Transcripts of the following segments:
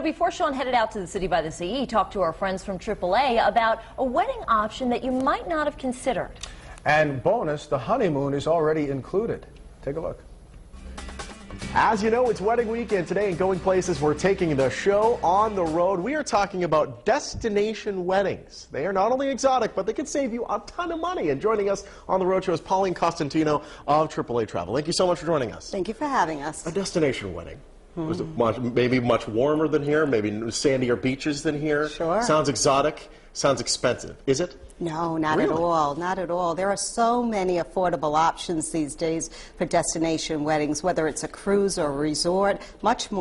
before Sean headed out to the City by the Sea, he talked to our friends from AAA about a wedding option that you might not have considered. And bonus, the honeymoon is already included. Take a look. As you know, it's wedding weekend today, and Going Places, we're taking the show on the road. We are talking about destination weddings. They are not only exotic, but they can save you a ton of money. And joining us on the road show is Pauline Costantino of AAA Travel. Thank you so much for joining us. Thank you for having us. A destination wedding. Was it maybe much warmer than here, maybe sandier beaches than here? Sure. Sounds exotic, sounds expensive. Is it? No, not Really? at all. Not at all. There are so many affordable options these days for destination weddings, whether it's a cruise or a resort, much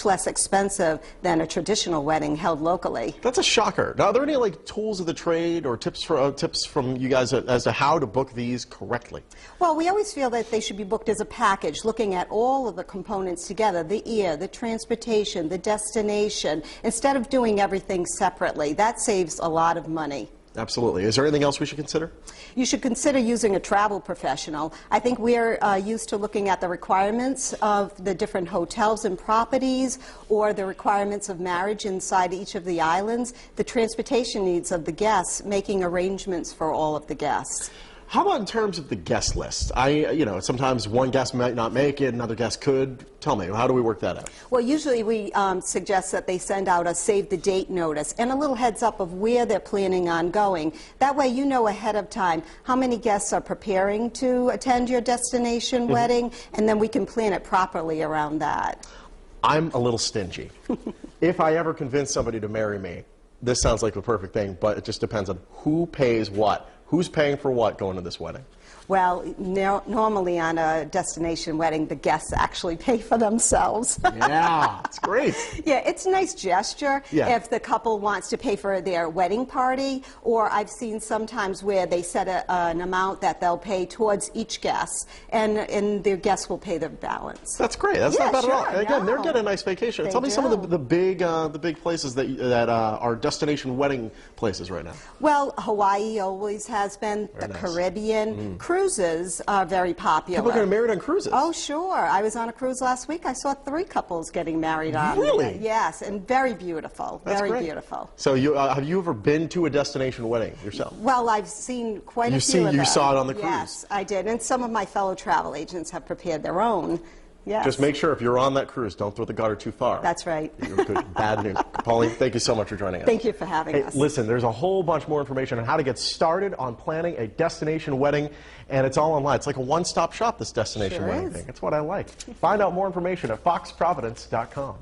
less expensive than a traditional wedding held locally. That's a shocker. Now, are there any tools of the trade or tips from you guys as to how to book these correctly? Well, we always feel that they should be booked as a package, looking at all of the components together, the air, the transportation, the destination, instead of doing everything separately. That saves a lot of money. Absolutely. Is there anything else we should consider? You should consider using a travel professional. I think we're used to looking at the requirements of the different hotels and properties, or the requirements of marriage inside each of the islands, the transportation needs of the guests, making arrangements for all of the guests. How about in terms of the guest list? Sometimes one guest might not make it, another guest could. Tell me, how do we work that out? Well, usually we suggest that they send out a save the date notice and a little heads up of where they're planning on going. That way you know ahead of time how many guests are preparing to attend your destination wedding, and then we can plan it properly around that. I'm a little stingy. If I ever convince somebody to marry me, this sounds like the perfect thing, but it just depends on who pays what. Who's paying for what going to this wedding? Well, normally on a destination wedding, the guests actually pay for themselves. Yeah, it's great. Yeah, it's a nice gesture if the couple wants to pay for their wedding party, or I've seen sometimes where they set an amount that they'll pay towards each guest, and their guests will pay the balance. That's great. That's not bad at all. And again, they're getting a nice vacation. Tell me some of the big places that are destination wedding places right now. Well, Hawaii always has been, the Caribbean. Cruises are very popular. People are getting married on cruises. Oh, sure. I was on a cruise last week. I saw 3 couples getting married on. Really? Yes, and very beautiful. That's very great. Beautiful. So have you ever been to a destination wedding yourself? Well, I've seen quite a few of them. You saw it on the cruise? Yes, I did. And some of my fellow travel agents have prepared their own. Yes. Just make sure if you're on that cruise, don't throw the gutter too far. That's right. Bad news. Pauline, thank you so much for joining us. Thank you for having us. Listen, there's a whole bunch more information on how to get started on planning a destination wedding, and it's all online. It's like a one-stop shop, this destination wedding thing. That's what I like. Find out more information at foxprovidence.com.